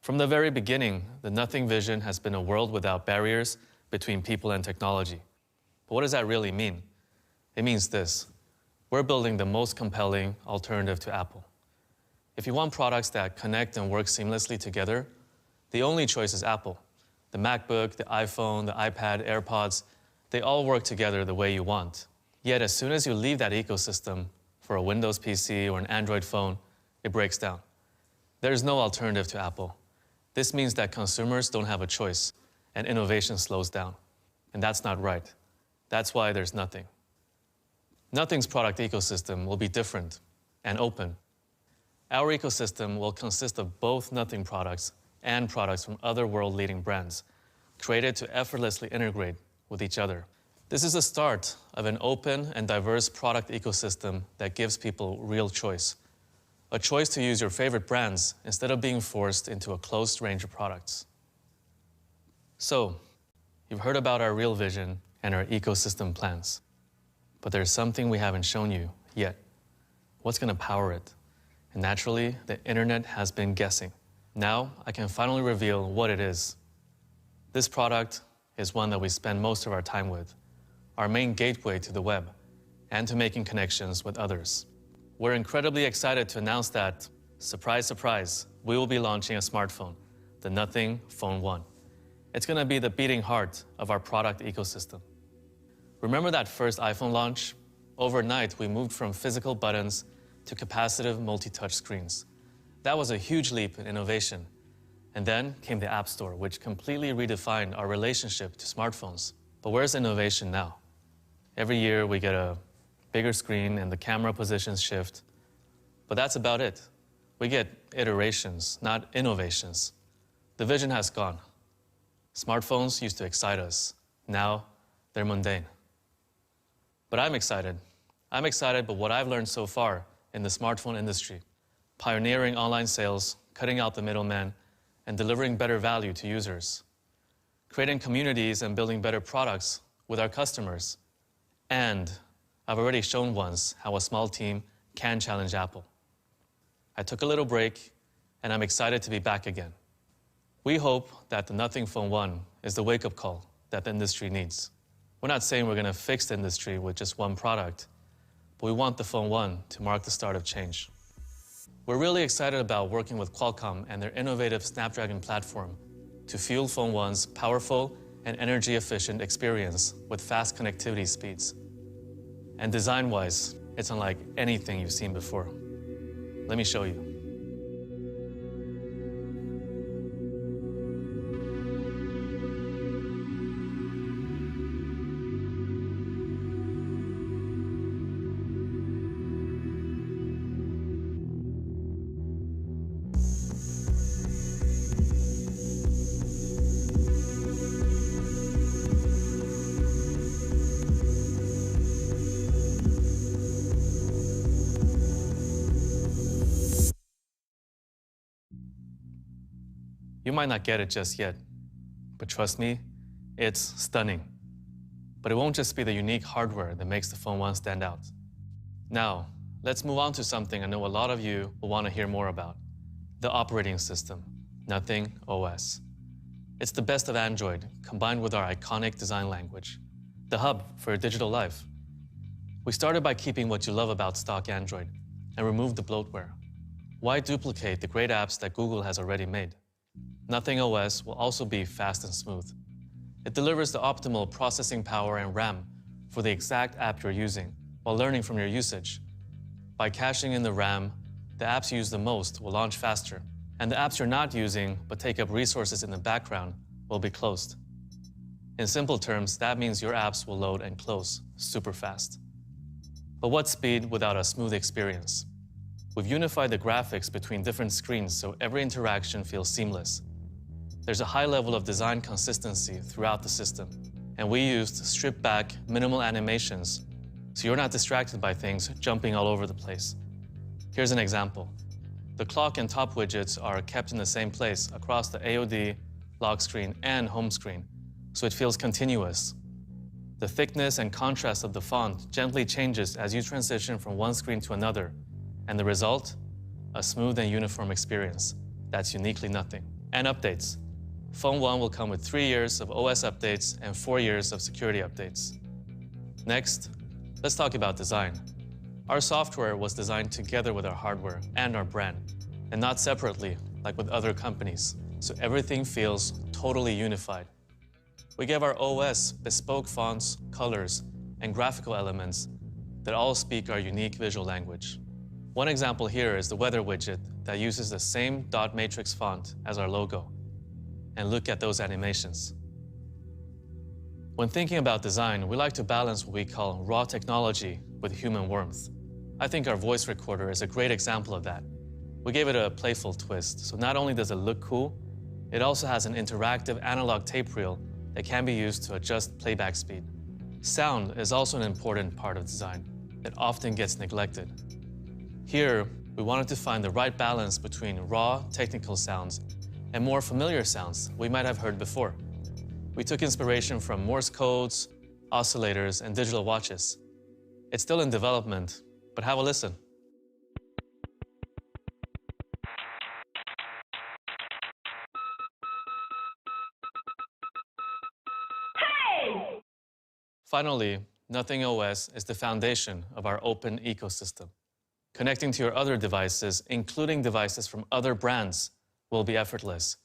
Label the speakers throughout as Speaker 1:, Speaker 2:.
Speaker 1: From the very beginning, the Nothing vision has been a world without barriers between people and technology. But what does that really mean? It means this: we're building the most compelling alternative to Apple. If you want products that connect and work seamlessly together, the only choice is Apple. The MacBook, the iPhone, the iPad, AirPods, they all work together the way you want. Yet as soon as you leave that ecosystem for a Windows PC or an Android phone, it breaks down. There's no alternative to Apple. This means that consumers don't have a choice, and innovation slows down. And that's not right. That's why there's Nothing. Nothing's product ecosystem will be different and open. Our ecosystem will consist of both Nothing products and products from other world-leading brands, created to effortlessly integrate with each other. This is the start of an open and diverse product ecosystem that gives people real choice. A choice to use your favorite brands instead of being forced into a closed range of products. So, you've heard about our real vision and our ecosystem plans. But there's something we haven't shown you yet. What's going to power it? And naturally, the internet has been guessing. Now, I can finally reveal what it is. This product is one that we spend most of our time with, our main gateway to the web and to making connections with others. We're incredibly excited to announce that, surprise, surprise, we will be launching a smartphone, the Nothing Phone 1. It's going to be the beating heart of our product ecosystem. Remember that first iPhone launch? Overnight, we moved from physical buttons to capacitive multi-touch screens. That was a huge leap in innovation. And then came the App Store, which completely redefined our relationship to smartphones. But where's innovation now? Every year we get a bigger screen and the camera positions shift. But that's about it. We get iterations, not innovations. The vision has gone. Smartphones used to excite us. Now they're mundane. But I'm excited. I'm excited by what I've learned so far in the smartphone industry, pioneering online sales, cutting out the middleman, and delivering better value to users, creating communities and building better products with our customers. And I've already shown once how a small team can challenge Apple. I took a little break, and I'm excited to be back again. We hope that the Nothing Phone 1 is the wake-up call that the industry needs. We're not saying we're going to fix the industry with just one product, but we want the Phone 1 to mark the start of change. We're really excited about working with Qualcomm and their innovative Snapdragon platform to fuel Phone 1's powerful and energy-efficient experience with fast connectivity speeds. And design-wise, it's unlike anything you've seen before. Let me show you. You might not get it just yet, but trust me, it's stunning. But it won't just be the unique hardware that makes the Phone 1 stand out. Now, let's move on to something I know a lot of you will want to hear more about: the operating system, Nothing OS. It's the best of Android, combined with our iconic design language, the hub for your digital life. We started by keeping what you love about stock Android and removed the bloatware. Why duplicate the great apps that Google has already made? Nothing OS will also be fast and smooth. It delivers the optimal processing power and RAM for the exact app you're using, while learning from your usage. By caching in the RAM, the apps you use the most will launch faster, and the apps you're not using but take up resources in the background will be closed. In simple terms, that means your apps will load and close super fast. But what's speed without a smooth experience? We've unified the graphics between different screens so every interaction feels seamless. There's a high level of design consistency throughout the system, and we used stripped-back, minimal animations so you're not distracted by things jumping all over the place. Here's an example. The clock and top widgets are kept in the same place across the AOD, lock screen, and home screen, so it feels continuous. The thickness and contrast of the font gently changes as you transition from one screen to another, and the result? A smooth and uniform experience that's uniquely Nothing. and updates. Phone 1 will come with 3 years of OS updates and 4 years of security updates. Next, let's talk about design. Our software was designed together with our hardware and our brand, and not separately like with other companies, so everything feels totally unified. We gave our OS bespoke fonts, colors, and graphical elements that all speak our unique visual language. One example here is the weather widget that uses the same dot matrix font as our logo. And look at those animations. When thinking about design, we like to balance what we call raw technology with human warmth. I think our voice recorder is a great example of that. We gave it a playful twist, so not only does it look cool, it also has an interactive analog tape reel that can be used to adjust playback speed. Sound is also an important part of design that often gets neglected. Here, we wanted to find the right balance between raw, technical sounds and more familiar sounds we might have heard before. We took inspiration from Morse codes, oscillators, and digital watches. It's still in development, but have a listen. Finally, Nothing OS is the foundation of our open ecosystem. Connecting to your other devices, including devices from other brands, will be effortless.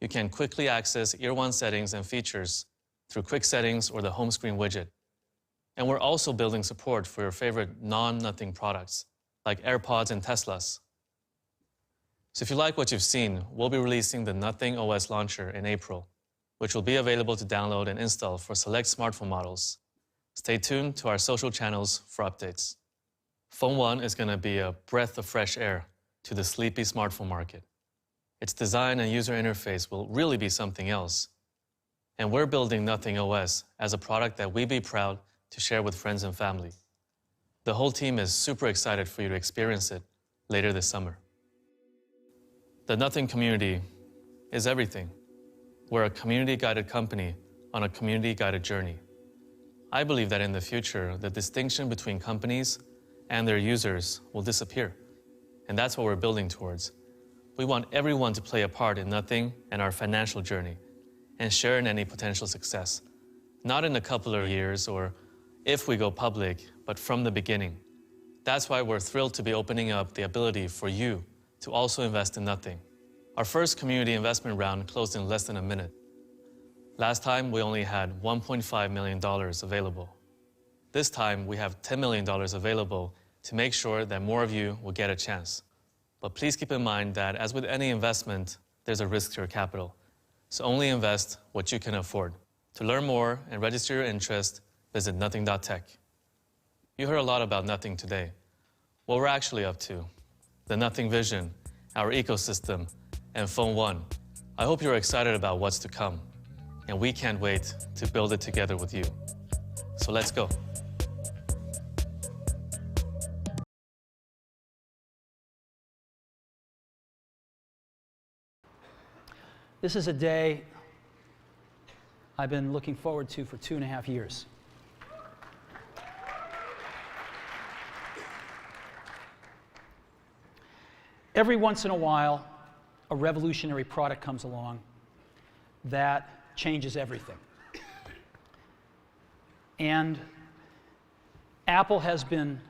Speaker 1: You can quickly access Ear 1 settings and features through Quick Settings or the home screen widget. And we're also building support for your favorite non-Nothing products, like AirPods and Teslas. So if you like what you've seen, we'll be releasing the Nothing OS launcher in April, which will be available to download and install for select smartphone models. Stay tuned to our social channels for updates. Phone 1 is going to be a breath of fresh air to the sleepy smartphone market. Its design and user interface will really be something else. And we're building Nothing OS as a product that we'd be proud to share with friends and family. The whole team is super excited for you to experience it later this summer. The Nothing community is everything. We're a community-guided company on a community-guided journey. I believe that in the future, the distinction between companies and their users will disappear. And that's what we're building towards. We want everyone to play a part in Nothing and our financial journey and share in any potential success. Not in a couple of years or if we go public, but from the beginning. That's why we're thrilled to be opening up the ability for you to also invest in Nothing. Our first community investment round closed in less than a minute. Last time, we only had $1.5 million available. This time, we have $10 million available to make sure that more of you will get a chance. But please keep in mind that, as with any investment, there's a risk to your capital. So only invest what you can afford. To learn more and register your interest, visit nothing.tech. You heard a lot about Nothing today. What we're actually up to, the Nothing vision, our ecosystem, and Phone 1. I hope you're excited about what's to come. And we can't wait to build it together with you. So let's go.
Speaker 2: This is a day I've been looking forward to for 2.5 years. Every once in a while, a revolutionary product comes along that changes everything. And Apple has been,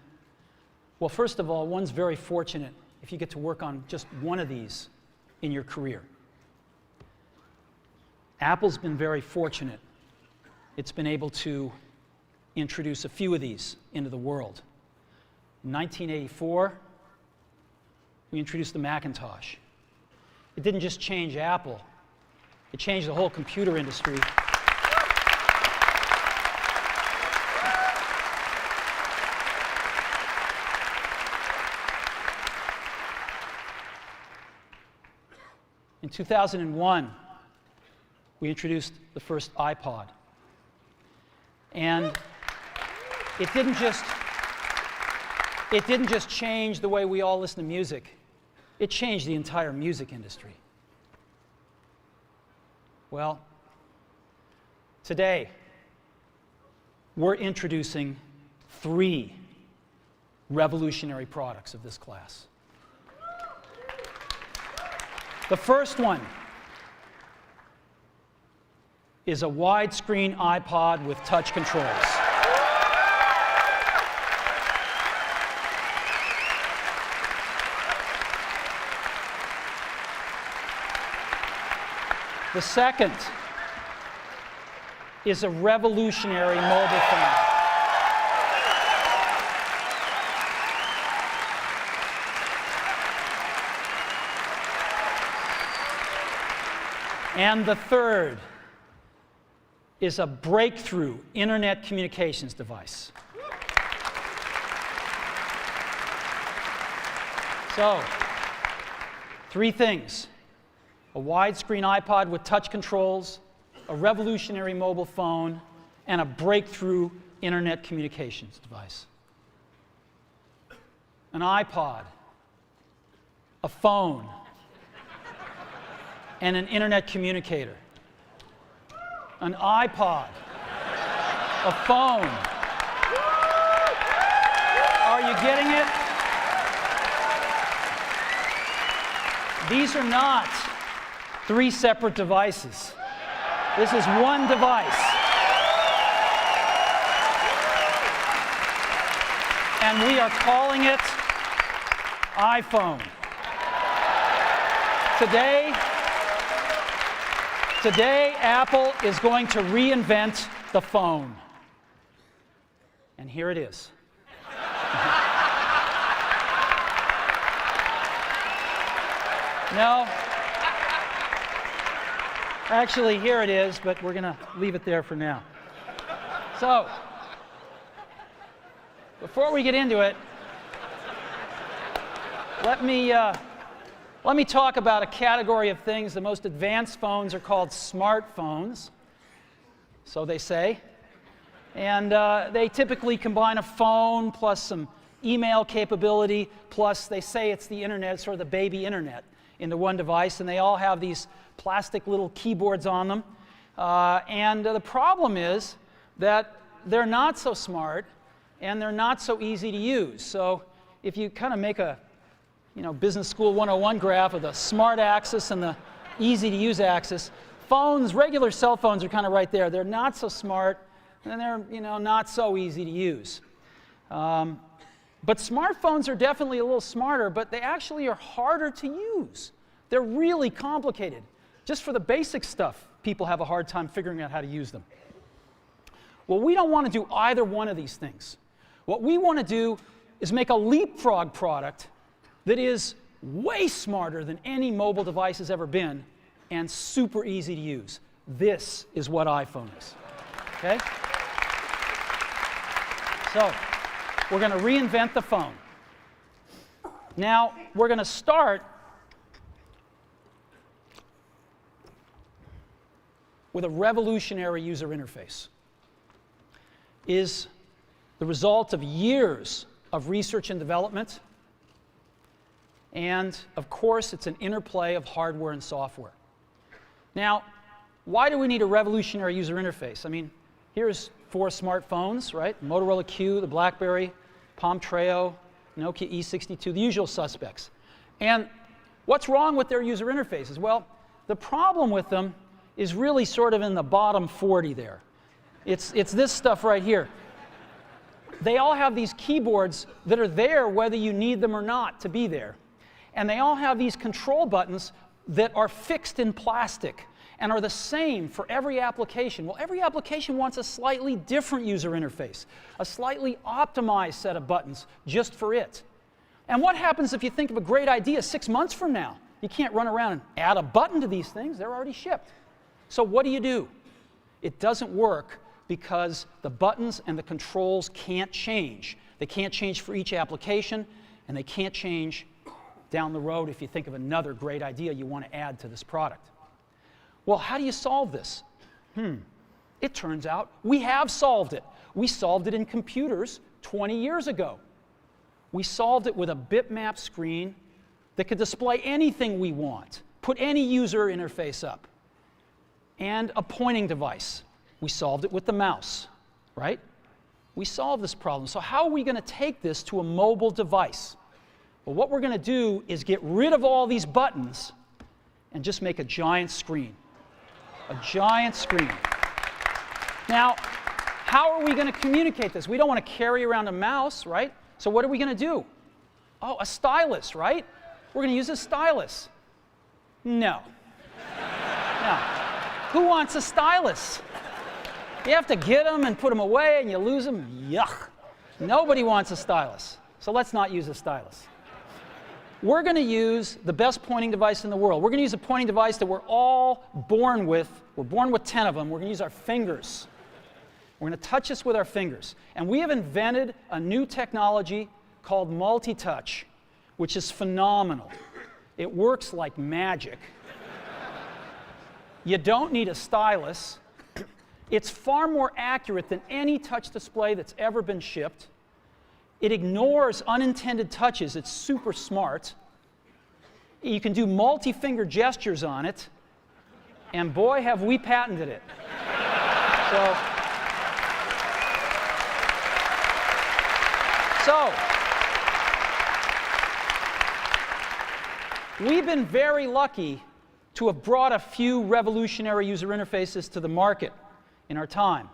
Speaker 2: well, first of all, one's very fortunate if you get to work on just one of these in your career. Apple's been very fortunate. It's been able to introduce a few of these into the world. In 1984, we introduced the Macintosh. It didn't just change Apple, it changed the whole computer industry. In 2001, we introduced the first iPod. And it didn't just change the way we all listen to music. It changed the entire music industry. Well, today, we're introducing 3 revolutionary products of this class. The first one is a widescreen iPod with touch controls. The second is a revolutionary mobile phone. And the third is a breakthrough internet communications device. So, three things: a widescreen iPod with touch controls, a revolutionary mobile phone, and a breakthrough internet communications device. An iPod, a phone, and an internet communicator. An iPod, a phone. Are you getting it? These are not three separate devices. This is one device. And we are calling it iPhone. Today, Apple is going to reinvent the phone. And here it is. No. Actually, here it is, but we're going to leave it there for now. So, before we get into it, let me talk about a category of things. The most advanced phones are called smartphones, so they say. And they typically combine a phone plus some email capability, plus they say it's the internet, sort of the baby internet, into one device. And they all have these plastic little keyboards on them. And the problem is that they're not so smart and they're not so easy to use. So if you kind of make a Business School 101 graph of the smart axis and the easy to use axis, regular cell phones are kind of right there. They're not so smart and they're not so easy to use. But smartphones are definitely a little smarter, but they actually are harder to use. They're really complicated. Just for the basic stuff, people have a hard time figuring out how to use them. Well, we don't want to do either one of these things. What we want to do is make a leapfrog product that is way smarter than any mobile device has ever been and super easy to use. This is what iPhone is. Okay? So, we're going to reinvent the phone. Now, we're going to start with a revolutionary user interface. It is the result of years of research and development. And, of course, it's an interplay of hardware and software. Now, why do we need a revolutionary user interface? I mean, here's 4 smartphones, right? Motorola Q, the BlackBerry, Palm Treo, Nokia E62, the usual suspects. And what's wrong with their user interfaces? Well, the problem with them is really sort of in the bottom 40 there. It's this stuff right here. They all have these keyboards that are there whether you need them or not to be there. And they all have these control buttons that are fixed in plastic and are the same for every application. Well, every application wants a slightly different user interface, a slightly optimized set of buttons just for it. And what happens if you think of a great idea 6 months from now? You can't run around and add a button to these things. They're already shipped. So what do? It doesn't work because the buttons and the controls can't change. They can't change for each application, and they can't change down the road if you think of another great idea you want to add to this product. Well, how do you solve this? It turns out we have solved it. We solved it in computers 20 years ago. We solved it with a bitmap screen that could display anything we want, put any user interface up, and a pointing device. We solved it with the mouse, right? We solved this problem. So how are we going to take this to a mobile device? Well, what we're going to do is get rid of all these buttons and just make a giant screen. A giant screen. Now, how are we going to communicate this? We don't want to carry around a mouse, right? So what are we going to do? Oh, a stylus, right? We're going to use a stylus. No. No. Who wants a stylus? You have to get them and put them away and you lose them. Yuck. Nobody wants a stylus. So let's not use a stylus. We're going to use the best pointing device in the world. We're going to use a pointing device that we're all born with. We're born with 10 of them. We're going to use our fingers. We're going to touch this with our fingers. And we have invented a new technology called multi-touch, which is phenomenal. It works like magic. You don't need a stylus. It's far more accurate than any touch display that's ever been shipped. It ignores unintended touches. It's super smart. You can do multi-finger gestures on it. And boy, have we patented it. So, we've been very lucky to have brought a few revolutionary user interfaces to the market in our time.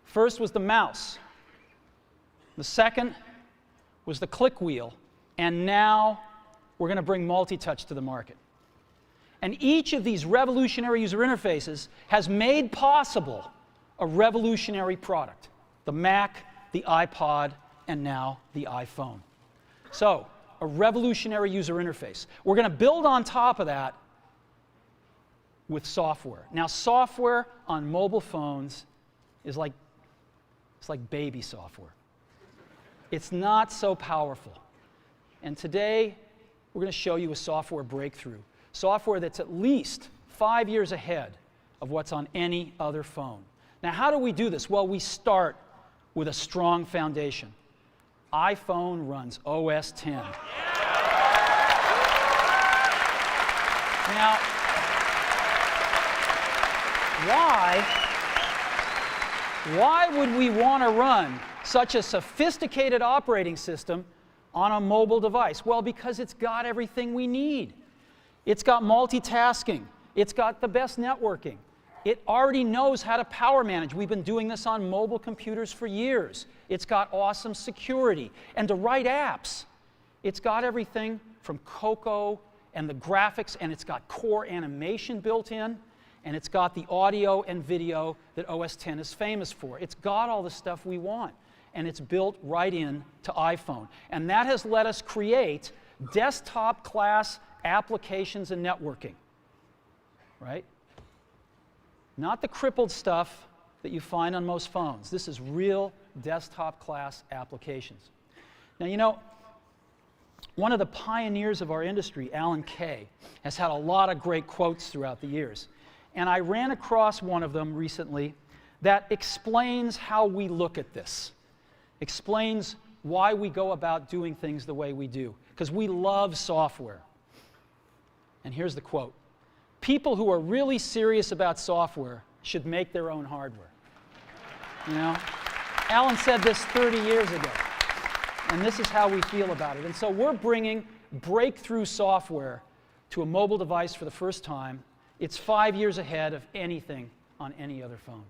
Speaker 2: First was the mouse. The second was the click wheel. And now we're going to bring multi-touch to the market. And each of these revolutionary user interfaces has made possible a revolutionary product. The Mac, the iPod, and now the iPhone. So, a revolutionary user interface. We're going to build on top of that with software. Now, software on mobile phones is like baby software. It's not so powerful. And today, we're going to show you a software breakthrough. Software that's at least 5 years ahead of what's on any other phone. Now, how do we do this? Well, we start with a strong foundation. iPhone runs OS 10. Now, why would we want to run such a sophisticated operating system on a mobile device? Well, because it's got everything we need. It's got multitasking. It's got the best networking. It already knows how to power manage. We've been doing this on mobile computers for years. It's got awesome security. And to write apps, it's got everything from Cocoa and the graphics, and it's got core animation built in, and it's got the audio and video that OS X is famous for. It's got all the stuff we want, and it's built right in to iPhone. And that has let us create desktop-class applications and networking, right? Not the crippled stuff that you find on most phones. This is real desktop-class applications. Now, you know, one of the pioneers of our industry, Alan Kay, has had a lot of great quotes throughout the years. And I ran across one of them recently that explains how we look at this, explains why we go about doing things the way we do, because we love software. And here's the quote. People who are really serious about software should make their own hardware. You know, Alan said this 30 years ago, and this is how we feel about it. And so we're bringing breakthrough software to a mobile device for the first time. It's 5 years ahead of anything on any other phone.